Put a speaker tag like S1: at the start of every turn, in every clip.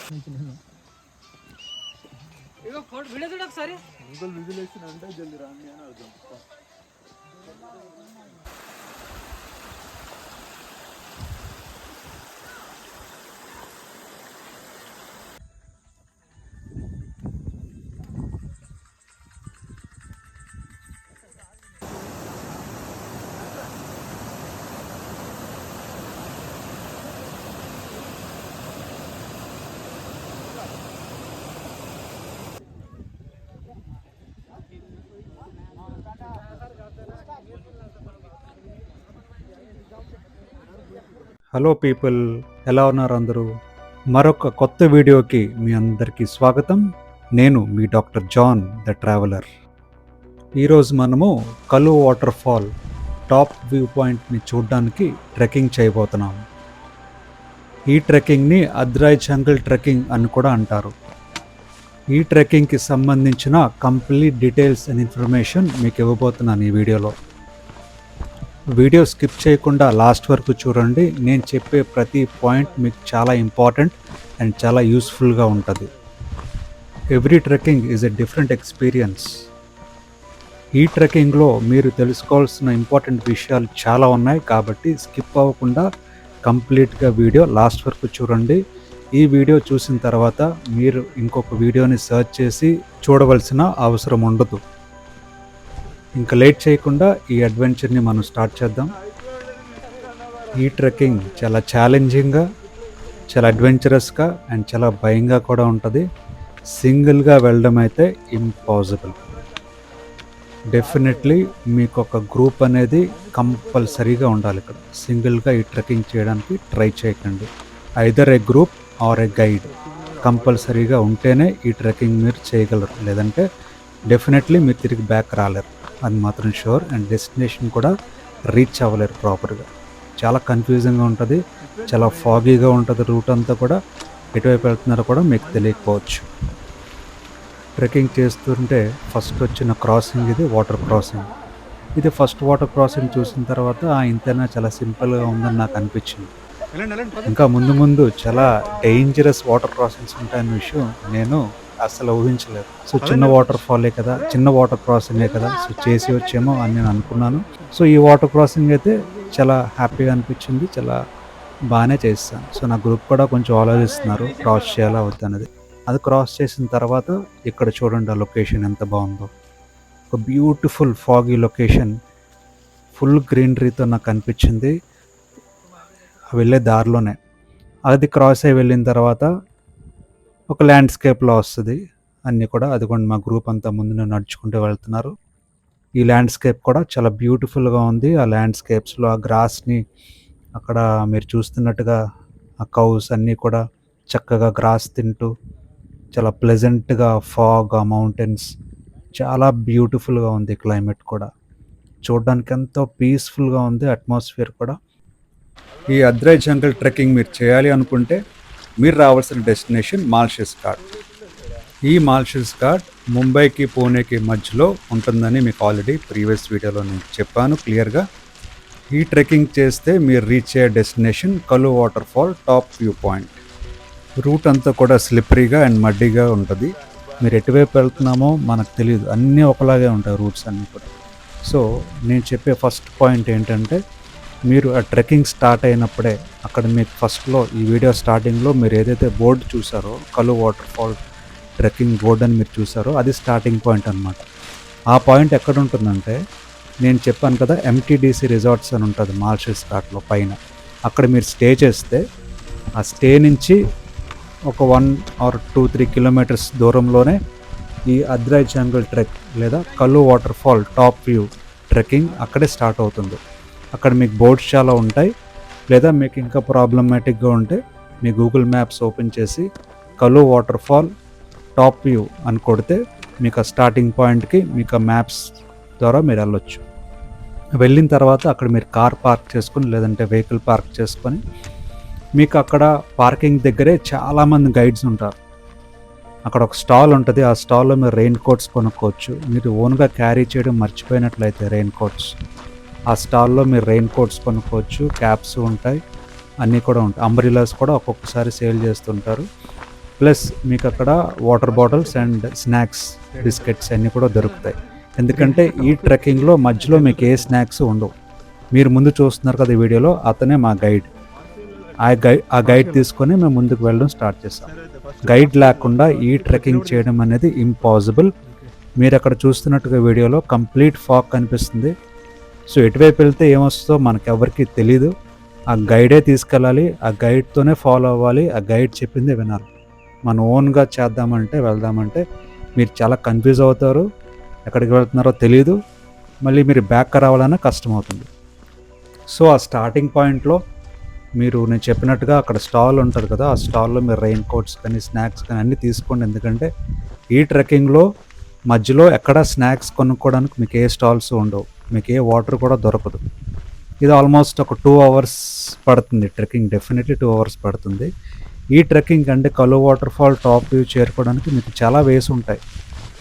S1: ఇగో photo video చూడు ఒకసారి.
S2: Uncle whistle వేసినంటే జల్ది రాండి అని అర్థం.
S3: హలో పీపుల్, ఎలా ఉన్నారు అందరూ? మరొక కొత్త వీడియోకి మీ అందరికీ స్వాగతం. నేను మీ డాక్టర్ జాన్ ద ట్రావెలర్. ఈరోజు మనము కలు వాటర్ ఫాల్ టాప్ వ్యూ పాయింట్ని చూడడానికి ట్రెక్కింగ్ చేయబోతున్నాం. ఈ ట్రెక్కింగ్ని అద్రాయ్ జంగల్ ట్రెక్కింగ్ అని కూడా అంటారు. ఈ ట్రెక్కింగ్కి సంబంధించిన కంప్లీట్ డీటెయిల్స్ అండ్ ఇన్ఫర్మేషన్ మీకు ఇవ్వబోతున్నాను ఈ వీడియోలో. వీడియో స్కిప్ చేయకుండా లాస్ట్ వరకు చూడండి. నేను చెప్పే ప్రతి పాయింట్ మీకు చాలా ఇంపార్టెంట్ అండ్ చాలా యూస్ఫుల్గా ఉంటుంది. Every trekking is a different experience. ఈ ట్రెక్కింగ్లో మీరు తెలుసుకోవాల్సిన ఇంపార్టెంట్ విషయాలు చాలా ఉన్నాయి, కాబట్టి స్కిప్ అవ్వకుండా కంప్లీట్గా వీడియో లాస్ట్ వరకు చూడండి. ఈ వీడియో చూసిన తర్వాత మీరు ఇంకొక వీడియోని సెర్చ్ చేసి చూడవలసిన అవసరం ఉండదు. ఇంకా లేట్ చేయకుండా ఈ అడ్వెంచర్ని మనం స్టార్ట్ చేద్దాం. ఈ ట్రెక్కింగ్ చాలా ఛాలెంజింగ్గా, చాలా అడ్వెంచరస్గా అండ్ చాలా భయంగా కూడా ఉంటుంది. సింగిల్గా వెళ్ళడం అయితే ఇంపాసిబుల్. డెఫినెట్లీ మీకు ఒక గ్రూప్ అనేది కంపల్సరీగా ఉండాలి. ఇక్కడ సింగిల్గా ఈ ట్రెక్కింగ్ చేయడానికి ట్రై చేయకండి. Either a group or a guide కంపల్సరీగా ఉంటేనే ఈ ట్రెక్కింగ్ మీరు చేయగలరు. లేదంటే డెఫినెట్లీ మీరు తిరిగి బ్యాక్ రాలేరు, అది మాత్రం షూర్. అండ్ డెస్టినేషన్ కూడా రీచ్ అవ్వలేరు ప్రాపర్గా. చాలా కన్ఫ్యూజింగ్గా ఉంటుంది, చాలా ఫాగీగా ఉంటుంది. రూట్ అంతా కూడా ఎటువైపు వెళ్తున్నారో కూడా మీకు తెలియకపోవచ్చు. ట్రెక్కింగ్ చేస్తుంటే ఫస్ట్ వచ్చిన క్రాసింగ్ ఇది వాటర్ క్రాసింగ్. ఇది ఫస్ట్ వాటర్ క్రాసింగ్ చూసిన తర్వాత ఇంతైనా చాలా సింపుల్గా ఉందని నాకు అనిపించింది. ఇంకా ముందు ముందు చాలా డేంజరస్ వాటర్ క్రాసింగ్స్ ఉంటాయన్న విషయం నేను అసలు ఊహించలేదు. సో చిన్న వాటర్ ఫాలే కదా, చిన్న వాటర్ క్రాసింగే కదా, సో చేసి వచ్చేమో అని నేను అనుకున్నాను. సో ఈ వాటర్ క్రాసింగ్ అయితే చాలా హ్యాపీగా అనిపించింది, చాలా బాగానే చేస్తాను. సో నా గ్రూప్ కూడా కొంచెం ఆలోచిస్తున్నారు క్రాస్ చేయాలా వద్దన్నది. అది క్రాస్ చేసిన తర్వాత ఇక్కడ చూడండి ఆ లొకేషన్ ఎంత బాగుందో. ఒక బ్యూటిఫుల్ ఫాగీ లొకేషన్, ఫుల్ గ్రీనరీతో నాకు అనిపించింది వెళ్ళే దారిలోనే. అది క్రాస్ అయ్యి వెళ్ళిన తర్వాత ఒక ల్యాండ్స్కేప్లో వస్తుంది అన్నీ కూడా. అదిగోండి మా గ్రూప్ అంతా ముందు నడుచుకుంటూ వెళ్తున్నారు. ఈ ల్యాండ్స్కేప్ కూడా చాలా బ్యూటిఫుల్గా ఉంది. ఆ ల్యాండ్స్కేప్స్లో ఆ గ్రాస్ని అక్కడ మీరు చూస్తున్నట్టుగా ఆ కౌస్ అన్నీ కూడా చక్కగా గ్రాస్ తింటూ చాలా ప్లెజెంట్గా ఫాగ్, ఆ మౌంటైన్స్ చాలా బ్యూటిఫుల్గా ఉంది. క్లైమేట్ కూడా చూడడానికి ఎంతో పీస్ఫుల్గా ఉంది, అట్మాస్ఫియర్ కూడా. ఈ అద్రాయ్ జంగల్ ట్రెక్కింగ్ మీరు చేయాలి అనుకుంటే మీరు రావాల్సిన డెస్టినేషన్ మాల్షస్ ఘాట్. ఈ మాల్షస్ ఘాట్ ముంబైకి పూణేకి మధ్యలో ఉంటుందని మీకు ఆల్రెడీ ప్రీవియస్ వీడియోలో నేను చెప్పాను క్లియర్గా. ఈ ట్రెక్కింగ్ చేస్తే మీరు రీచ్ అయ్యే డెస్టినేషన్ కలు water fall top view point. Route అంతా కూడా స్లిప్పరీగా అండ్ మడ్డీగా ఉంటుంది. మీరు ఎటువైపు వెళ్తున్నామో మనకు తెలియదు, అన్నీ ఒకలాగే ఉంటాయి రూట్స్ అన్నీ కూడా. సో నేను చెప్పే ఫస్ట్ పాయింట్ ఏంటంటే, మీరు ఆ ట్రెక్కింగ్ స్టార్ట్ అయినప్పుడే అక్కడ మీకు ఫస్ట్లో ఈ వీడియో స్టార్టింగ్లో మీరు ఏదైతే బోర్డు చూసారో, కలు వాటర్ ఫాల్ ట్రెక్కింగ్ బోర్డు అని మీరు చూసారో, అది స్టార్టింగ్ పాయింట్ అనమాట. ఆ పాయింట్ ఎక్కడ ఉంటుందంటే, నేను చెప్పాను కదా ఎంటీడీసీ రిసార్ట్స్ అని ఉంటుంది మాల్షస్ ఘాట్లో పైన. అక్కడ మీరు స్టే చేస్తే ఆ స్టే నుంచి ఒక 1 or 2-3 కిలోమీటర్స్ దూరంలోనే ఈ అద్రాయ్ జంగల్ ట్రెక్ లేదా కలు water fall top view trekking అక్కడే స్టార్ట్ అవుతుంది. అక్కడ మీకు బోర్డ్స్ చాలా ఉంటాయి. లేదా మీకు ఇంకా ప్రాబ్లమాటిక్గా ఉంటే మీ గూగుల్ మ్యాప్స్ ఓపెన్ చేసి కలు వాటర్ ఫాల్ టాప్ వ్యూ అని కొడితే మీకు ఆ స్టార్టింగ్ పాయింట్కి మీకు ఆ మ్యాప్స్ ద్వారా మీరు వెళ్ళొచ్చు. వెళ్ళిన తర్వాత అక్కడ మీరు కార్ పార్క్ చేసుకొని లేదంటే వెహికల్ పార్క్ చేసుకొని మీకు అక్కడ పార్కింగ్ దగ్గరే చాలామంది గైడ్స్ ఉంటారు. అక్కడ ఒక స్టాల్ ఉంటుంది, ఆ స్టాల్లో మీరు రెయిన్ కోట్స్ కొనుక్కోవచ్చు. మీరు ఓన్గా క్యారీ చేయడం మర్చిపోయినట్లయితే రెయిన్ కోట్స్, ఆ స్టాల్లో మీరు రెయిన్ కోట్స్ కొనుక్కోవచ్చు. క్యాప్స్ ఉంటాయి, అన్నీ కూడా ఉంటాయి. అంబ్రిలాస్ కూడా ఒక్కొక్కసారి సేల్ చేస్తుంటారు. ప్లస్ మీకు అక్కడ water bottles and snacks biscuits అన్నీ కూడా దొరుకుతాయి. ఎందుకంటే ఈ ట్రెక్కింగ్లో మధ్యలో మీకు ఏ స్నాక్స్ ఉండవు. మీరు ముందు చూస్తున్నారు కదా ఈ వీడియోలో, అతనే మా గైడ్. ఆ గైడ్ తీసుకొని మేము ముందుకు వెళ్ళడం స్టార్ట్ చేస్తాం. గైడ్ లేకుండా ఈ ట్రెక్కింగ్ చేయడం అనేది ఇంపాసిబుల్. మీరు అక్కడ చూస్తున్నట్టుగా వీడియోలో కంప్లీట్ ఫాగ్ కనిపిస్తుంది. సో ఎటువైపు వెళ్తే ఏమొస్తుందో మనకెవరికి తెలీదు. ఆ గైడే తీసుకెళ్ళాలి, ఆ గైడ్తోనే ఫాలో అవ్వాలి, ఆ గైడ్ చెప్పిందే వినాలి. మనం ఓన్గా చేద్దామంటే వెళ్దామంటే మీరు చాలా కన్ఫ్యూజ్ అవుతారు, ఎక్కడికి వెళ్తున్నారో తెలీదు, మళ్ళీ మీరు బ్యాక్ రావాలన్నా కష్టమవుతుంది. సో ఆ స్టార్టింగ్ పాయింట్లో మీరు నేను చెప్పినట్టుగా అక్కడ స్టాల్ ఉంటుంది కదా, ఆ స్టాల్లో మీరు రెయిన్ కోట్స్ కానీ స్నాక్స్ కానీ అన్నీ తీసుకోండి. ఎందుకంటే ఈ ట్రెక్కింగ్లో మధ్యలో ఎక్కడ స్నాక్స్ కొనుక్కోవడానికి మీకు ఏ స్టాల్స్ ఉండవు, మీకు ఏ వాటర్ కూడా దొరకదు. ఇది ఆల్మోస్ట్ ఒక 2 hours పడుతుంది ట్రెక్కింగ్, డెఫినెట్లీ 2 hours పడుతుంది. ఈ ట్రెక్కింగ్ అంటే కలు వాటర్ ఫాల్ టాప్ వ్యూ చేరుకోవడానికి మీకు చాలా వేస్ ఉంటాయి,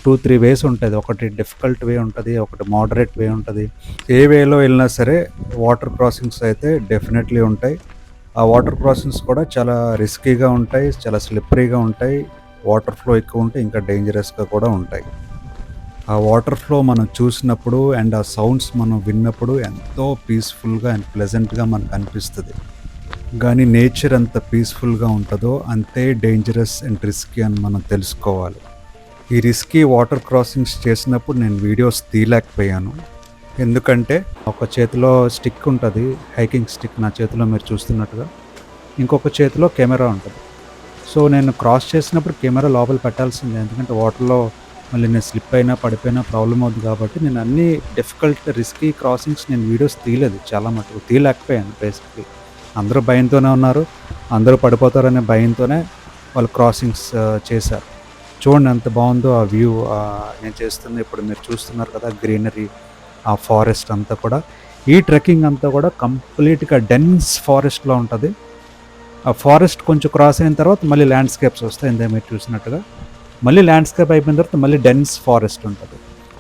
S3: 2-3 వేస్ ఉంటుంది. ఒకటి డిఫికల్ట్ వే ఉంటుంది, ఒకటి మోడరేట్ వే ఉంటుంది. ఏ వేలో వెళ్ళినా సరే వాటర్ క్రాసింగ్స్ అయితే డెఫినెట్లీ ఉంటాయి. ఆ వాటర్ క్రాసింగ్స్ కూడా చాలా రిస్కీగా ఉంటాయి, చాలా స్లిప్పరీగా ఉంటాయి. వాటర్ ఫ్లో ఎక్కువ ఉంటే ఇంకా డేంజరస్గా కూడా ఉంటాయి. ఆ వాటర్ ఫ్లో మనం చూసినప్పుడు అండ్ ఆ సౌండ్స్ మనం విన్నప్పుడు ఎంతో పీస్ఫుల్గా అండ్ ప్లెజెంట్గా మనకు అనిపిస్తుంది. కానీ నేచర్ ఎంత పీస్ఫుల్గా ఉంటుందో అంతే డేంజరస్ అండ్ రిస్కీ అని మనం తెలుసుకోవాలి. ఈ రిస్కీ వాటర్ క్రాసింగ్స్ చేసినప్పుడు నేను వీడియోస్ తీయలేకపోయాను. ఎందుకంటే ఒక చేతిలో స్టిక్ ఉంటుంది, హైకింగ్ స్టిక్ నా చేతిలో మీరు చూస్తున్నట్టుగా, ఇంకొక చేతిలో కెమెరా ఉంటుంది. సో నేను క్రాస్ చేసినప్పుడు కెమెరా లోపల పెట్టాల్సిందే, ఎందుకంటే వాటర్లో మళ్ళీ నేను స్లిప్ అయినా పడిపోయినా ప్రాబ్లం అవుతుంది. కాబట్టి నేను అన్ని డిఫికల్ట్ రిస్కీ క్రాసింగ్స్ నేను వీడియోస్ తీయలేదు, చాలా మటుకు తీయలేకపోయాను. బేసిక్లీ అందరూ భయంతోనే ఉన్నారు, అందరూ పడిపోతారనే భయంతోనే వాళ్ళు క్రాసింగ్స్ చేశారు. చూడండి ఎంత బాగుందో ఆ వ్యూ. నేను చేస్తుంది ఇప్పుడు మీరు చూస్తున్నారు కదా, గ్రీనరీ, ఆ ఫారెస్ట్ అంతా కూడా. ఈ ట్రెక్కింగ్ అంతా కూడా కంప్లీట్గా డెన్స్ ఫారెస్ట్లో ఉంటుంది. ఆ ఫారెస్ట్ కొంచెం క్రాస్ అయిన తర్వాత మళ్ళీ ల్యాండ్స్కేప్స్ వస్తాయి, ఇందా మీరు చూసినట్టుగా. మళ్ళీ ల్యాండ్స్కేప్ అయిపోయిన తర్వాత మళ్ళీ డెన్స్ ఫారెస్ట్ ఉంటుంది.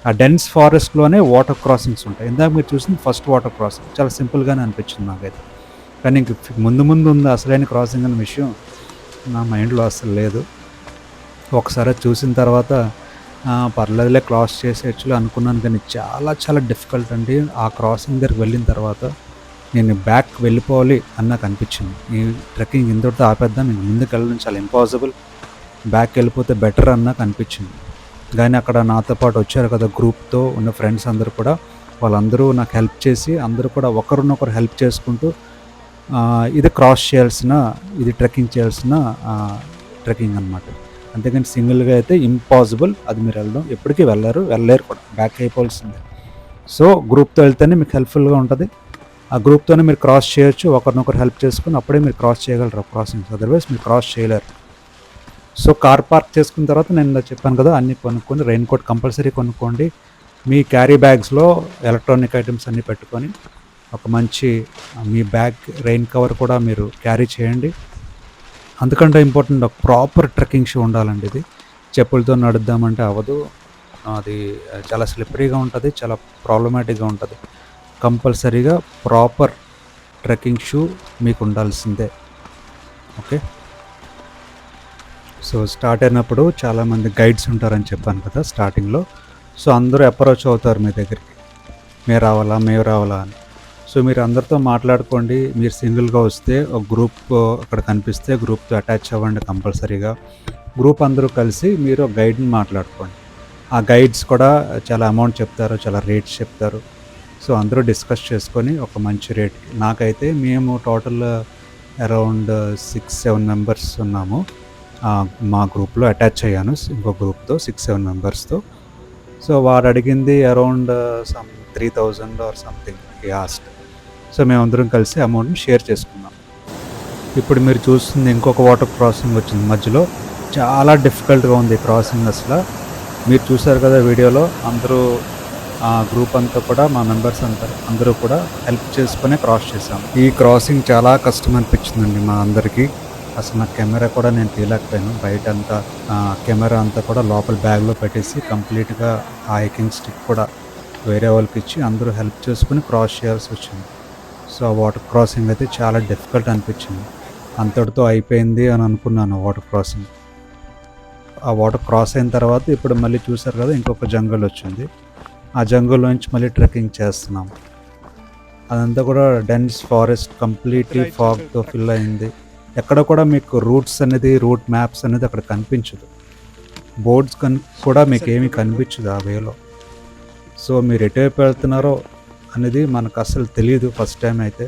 S3: ఆ డెన్స్ ఫారెస్ట్లోనే వాటర్ క్రాసింగ్స్ ఉంటాయి. ఇందాక మీరు చూసింది ఫస్ట్ వాటర్ క్రాసింగ్, చాలా సింపుల్గానే అనిపించింది నాకైతే. కానీ ఇంక ముందు ఉంది అసలైన క్రాసింగ్ అనే విషయం నా మైండ్లో అసలు లేదు. ఒకసారి చూసిన తర్వాత పర్లేదులే క్రాస్ చేసేయచ్చులే అనుకున్నాను, కానీ చాలా చాలా డిఫికల్ట్ అండి. ఆ క్రాసింగ్ దగ్గరికి వెళ్ళిన తర్వాత నేను బ్యాక్ వెళ్ళిపోవాలి అని నాకు అనిపించింది. ఈ ట్రెక్కింగ్ ఇంతటితో ఆపేద్దాం, ఇంక ముందుకు వెళ్ళడం చాలా ఇంపాసిబుల్, బ్యాక్ వెళ్ళిపోతే బెటర్ అని నాకు అనిపించింది. కానీ అక్కడ నాతో పాటు వచ్చారు కదా గ్రూప్తో ఉన్న ఫ్రెండ్స్ అందరూ కూడా, వాళ్ళందరూ నాకు హెల్ప్ చేసి అందరూ కూడా ఒకరినొకరు హెల్ప్ చేసుకుంటూ ఇది క్రాస్ చేయాల్సిన, ఇది ట్రెక్కింగ్ చేయాల్సిన ట్రెక్కింగ్ అనమాట. అంతేకాని సింగిల్గా అయితే ఇంపాసిబుల్, అది మీరు ఎప్పటికీ వెళ్ళలేరు కూడా, బ్యాక్ అయిపోవాల్సిందే. సో గ్రూప్తో వెళ్తేనే మీకు హెల్ప్ఫుల్గా ఉంటుంది. ఆ గ్రూప్తోనే మీరు క్రాస్ చేయొచ్చు, ఒకరినొకరు హెల్ప్ చేసుకుని అప్పుడే మీరు క్రాస్ చేయగలరు క్రాసింగ్స్, అదర్వైజ్ మీరు క్రాస్ చేయలేరు. సో కార్ పార్క్ చేసుకున్న తర్వాత నేను చెప్పాను కదా, అన్నీ కొనుక్కొని రెయిన్ కోట్ కంపల్సరీ కొనుక్కోండి. మీ క్యారీ బ్యాగ్స్లో ఎలక్ట్రానిక్ ఐటమ్స్ అన్నీ పెట్టుకొని ఒక మంచి మీ బ్యాగ్ రెయిన్ కవర్ కూడా మీరు క్యారీ చేయండి. అందుకంటే ఇంపార్టెంట్ ఒక ప్రాపర్ ట్రెక్కింగ్ షూ ఉండాలండి. ఇది చెప్పులతో నడుద్దామంటే అవ్వదు, అది చాలా స్లిప్పరీగా ఉంటుంది, చాలా ప్రాబ్లమాటిక్గా ఉంటుంది. కంపల్సరీగా ప్రాపర్ ట్రెక్కింగ్ షూ మీకు ఉండాల్సిందే. ఓకే, సో స్టార్ట్ అయినప్పుడు చాలామంది గైడ్స్ ఉంటారని చెప్పాను కదా స్టార్టింగ్లో. సో అందరూ అప్రోచ్ అవుతారు మీ దగ్గరికి, మేము రావాలా అని. సో మీరు అందరితో మాట్లాడుకోండి. మీరు సింగిల్గా వస్తే ఒక గ్రూప్ అక్కడ కనిపిస్తే గ్రూప్తో అటాచ్ అవ్వండి కంపల్సరీగా. గ్రూప్ అందరూ కలిసి మీరు ఒక గైడ్ని మాట్లాడుకోండి. ఆ గైడ్స్ కూడా చాలా అమౌంట్ చెప్తారు, చాలా రేట్స్ చెప్తారు. సో అందరూ డిస్కస్ చేసుకొని ఒక మంచి రేట్కి, నాకైతే మేము టోటల్ అరౌండ్ 6-7 మెంబర్స్ ఉన్నాము. మా గ్రూప్లో అటాచ్ అయ్యాను ఇంకో గ్రూప్తో 6-7 మెంబర్స్తో. సో వాడు అడిగింది అరౌండ్ 3,000 ఆర్ సంథింగ్ యాస్ట్. సో మేమందరం కలిసి అమౌంట్ని షేర్ చేసుకున్నాం. ఇప్పుడు మీరు చూస్తుంది ఇంకొక వాటర్ క్రాసింగ్ వచ్చింది మధ్యలో, చాలా డిఫికల్ట్గా ఉంది క్రాసింగ్ అసలు. మీరు చూసారు కదా వీడియోలో, అందరూ ఆ గ్రూప్ అంతా కూడా మా మెంబర్స్ అందరూ కూడా హెల్ప్ చేసుకునే క్రాస్ చేసాం. ఈ క్రాసింగ్ చాలా కష్టం అనిపించిందండి మా అందరికీ. అసలు నా కెమెరా కూడా నేను తీయలేకపోయాను. బయట అంతా కెమెరా అంతా కూడా లోపల బ్యాగ్లో పెట్టేసి కంప్లీట్గా ఆ హైకింగ్ స్టిక్ కూడా వేరే వాళ్ళకి ఇచ్చి అందరూ హెల్ప్ చేసుకుని క్రాస్ చేయాల్సి వచ్చింది. సో ఆ వాటర్ క్రాసింగ్ అయితే చాలా డిఫికల్ట్ అనిపించింది. అంతటితో అయిపోయింది అని అనుకున్నాను వాటర్ క్రాసింగ్, ఆ వాటర్ క్రాస్ అయిన తర్వాత ఇప్పుడు మళ్ళీ చూసారు కదా ఇంకొక జంగల్ వచ్చింది. ఆ జంగల్ నుంచి మళ్ళీ ట్రెక్కింగ్ చేస్తున్నాం. అదంతా కూడా డెన్స్ ఫారెస్ట్ కంప్లీట్లీ ఫాగ్తో ఫిల్ అయింది. ఎక్కడ కూడా మీకు రూట్స్ అనేది రూట్ మ్యాప్స్ అనేది అక్కడ కనిపించదు. బోర్డ్స్ కూడా మీకు ఏమీ కనిపించదు ఆ వేలో. సో మీరు ఎటువైపు వెళ్తున్నారో అనేది మనకు అసలు తెలియదు ఫస్ట్ టైం అయితే.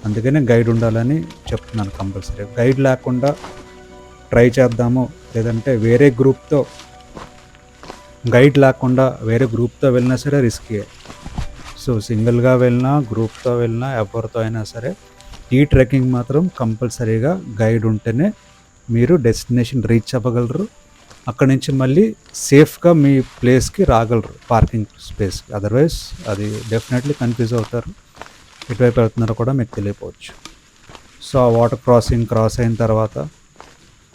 S3: అందుకనే గైడ్ ఉండాలని చెప్తున్నాను కంపల్సరీ. గైడ్ లేకుండా ట్రై చేద్దాము, లేదంటే వేరే గ్రూప్తో గైడ్ లేకుండా వేరే గ్రూప్తో వెళ్ళినా సరే రిస్కీ. సో సింగిల్గా వెళ్ళినా గ్రూప్తో వెళ్ళినా ఎవరితో అయినా సరే ఈ ట్రెక్కింగ్ మాత్రం కంపల్సరీగా గైడ్ ఉంటేనే మీరు డెస్టినేషన్ రీచ్ అవ్వగలరు. అక్కడి నుంచి మళ్ళీ సేఫ్గా మీ ప్లేస్కి రాగలరు, పార్కింగ్ స్పేస్కి. అదర్వైజ్ అది డెఫినెట్లీ కన్ఫ్యూజ్ అవుతారు, ఎటువైపు వెళ్తున్నారో కూడా మీకు తెలియకపోవచ్చు. సో ఆ వాటర్ క్రాస్ అయిన తర్వాత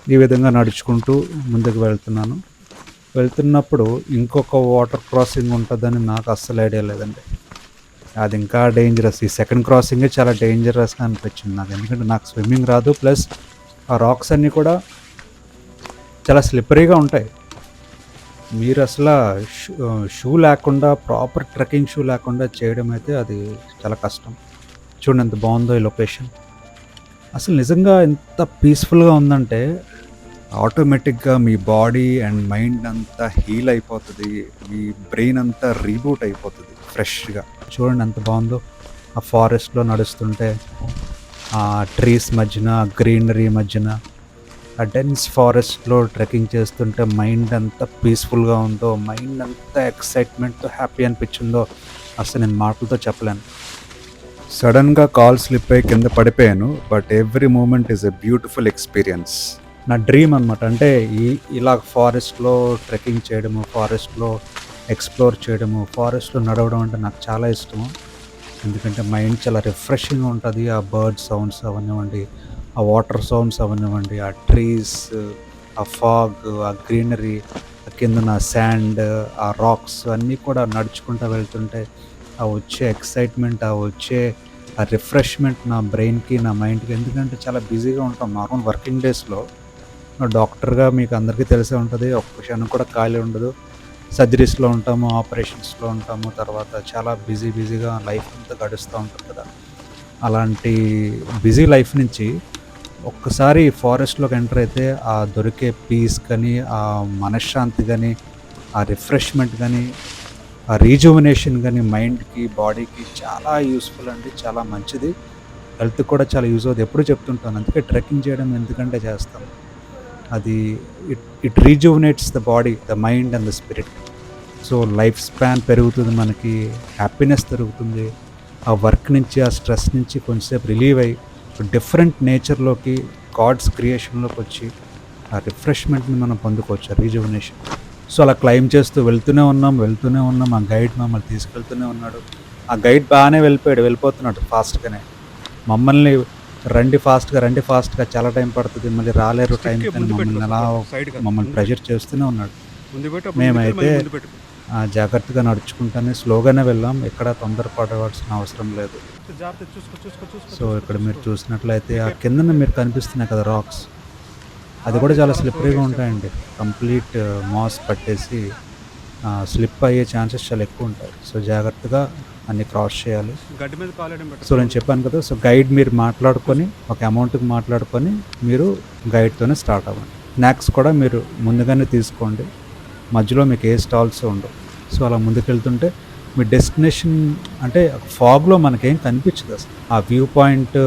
S3: ఈ విధంగా నడుచుకుంటూ ముందుకు వెళ్తున్నప్పుడు ఇంకొక వాటర్ క్రాసింగ్ ఉంటుందని నాకు అస్సలు ఐడియా లేదండి. అది ఇంకా డేంజరస్. ఈ సెకండ్ క్రాసింగే చాలా డేంజరస్గా అనిపించింది నాకు, ఎందుకంటే నాకు స్విమ్మింగ్ రాదు. ప్లస్ ఆ రాక్స్ అన్నీ కూడా చాలా స్లిప్పరీగా ఉంటాయి. మీరు అసలు షూ లేకుండా, ప్రాపర్ ట్రెక్కింగ్ షూ లేకుండా చేయడం అయితే అది చాలా కష్టం. చూడండి ఎంత బాగుందో ఈ లొకేషన్. అసలు నిజంగా ఎంత పీస్ఫుల్గా ఉందంటే ఆటోమేటిక్గా మీ బాడీ అండ్ మైండ్ అంతా హీల్ అయిపోతుంది, మీ బ్రెయిన్ అంతా రీబూట్ అయిపోతుంది ఫ్రెష్గా. చూడండి ఎంత బాగుందో ఆ ఫారెస్ట్లో నడుస్తుంటే, ఆ ట్రీస్ మధ్యన, గ్రీనరీ మధ్యన, ఆ డెన్స్ ఫారెస్ట్లో ట్రెక్కింగ్ చేస్తుంటే మైండ్ అంతా పీస్ఫుల్గా ఉందో, మైండ్ అంతా ఎక్సైట్మెంట్తో హ్యాపీ అనిపించిందో అసలు నేను మాటలతో చెప్పలేను. సడన్గా కాల్ స్లిప్ అయ్యి కింద పడిపోయాను. But every moment is a beautiful experience. నా డ్రీమ్ అనమాట. అంటే ఇలా ఫారెస్ట్లో ట్రెక్కింగ్ చేయడము, ఫారెస్ట్లో ఎక్స్ప్లోర్ చేయడము, ఫారెస్ట్లో నడవడం అంటే నాకు చాలా ఇష్టము. ఎందుకంటే మైండ్ చాలా రిఫ్రెషింగ్గా ఉంటుంది. ఆ బర్డ్ సౌండ్స్ అవనివ్వండి, ఆ వాటర్ సౌండ్స్ అవనివ్వండి, ఆ ట్రీస్, ఆ ఫాగ్, ఆ గ్రీనరీ, ఆ కిందన శాండ్, ఆ రాక్స్ అన్నీ కూడా నడుచుకుంటూ వెళ్తుంటే ఆ వచ్చే ఎక్సైట్మెంట్, ఆ వచ్చే ఆ రిఫ్రెష్మెంట్ నా బ్రెయిన్కి, నా మైండ్కి. ఎందుకంటే చాలా బిజీగా ఉంటాం నార్మల్ వర్కింగ్ డేస్లో. డాక్టర్గా మీకు అందరికీ తెలిసే ఉంటుంది, ఒక్క క్షణం కూడా ఖాళీ ఉండదు. సర్జరీస్లో ఉంటాము, ఆపరేషన్స్లో ఉంటాము, తర్వాత చాలా బిజీగా లైఫ్ అంతా గడుస్తూ ఉంటుంది కదా. అలాంటి బిజీ లైఫ్ నుంచి ఒక్కసారి ఫారెస్ట్లోకి ఎంటర్ అయితే ఆ దొరికే పీస్ కానీ, ఆ మనశ్శాంతి కానీ, ఆ రిఫ్రెష్మెంట్ కానీ, ఆ రీజువనేషన్ కానీ మైండ్కి, బాడీకి చాలా యూస్ఫుల్ అండి, చాలా మంచిది. హెల్త్ కూడా చాలా యూజ్ అవుతుంది. ఎప్పుడు చెప్తుంటాను, అందుకే ట్రెక్కింగ్ చేయడం ఎందుకంటే చేస్తాము. అది it rejuvenates the body, the mind and the spirit. So life span పెరుగుతుంది, మనకి హ్యాపీనెస్ పెరుగుతుంది. ఆ వర్క్ నుంచి, ఆ స్ట్రెస్ నుంచి కొంచెంసేపు రిలీవ్ అయ్యి డిఫరెంట్ నేచర్లోకి, గాడ్స్ క్రియేషన్లోకి వచ్చి ఆ రిఫ్రెష్మెంట్ని మనం పొందుకోవచ్చు, ఆ రీజువనేషన్. సో అలా క్లైమ్ చేస్తూ వెళ్తూనే ఉన్నాం. ఆ గైడ్ మమ్మల్ని తీసుకెళ్తూనే ఉన్నాడు. ఆ గైడ్ బాగానే వెళ్ళిపోతున్నాడు ఫాస్ట్గానే. మమ్మల్ని రండి ఫాస్ట్గా, చాలా టైం పడుతుంది, మళ్ళీ రాలేరు టైం కానీ మమ్మల్ని ప్రెషర్ చేస్తూనే ఉన్నాడు. మేమైతే జాగ్రత్తగా నడుచుకుంటానే స్లోగానే వెళ్ళాం, ఎక్కడ తొందరపడవలసిన అవసరం లేదు. సో ఇక్కడ మీరు చూసినట్లయితే ఆ కిందన మీరు కనిపిస్తున్నాయి కదా రాక్స్, అది కూడా చాలా స్లిప్పరీగా ఉంటాయండి. కంప్లీట్ మాస్ పట్టేసి స్లిప్ అయ్యే ఛాన్సెస్ చాలా ఎక్కువ ఉంటాయి. సో జాగ్రత్తగా అన్ని క్రాస్ చేయాలి. సో నేను చెప్పాను కదా, సో గైడ్ మీరు మాట్లాడుకొని, ఒక అమౌంట్కి మాట్లాడుకొని మీరు గైడ్తోనే స్టార్ట్ అవ్వండి. స్నాక్స్ కూడా మీరు ముందుగానే తీసుకోండి, మధ్యలో మీకు ఏ స్టాల్స్ ఉండవు. సో అలా ముందుకెళ్తుంటే మీ డెస్టినేషన్ అంటే ఫాగ్లో మనకేం కనిపించదు అసలు. ఆ వ్యూ పాయింట్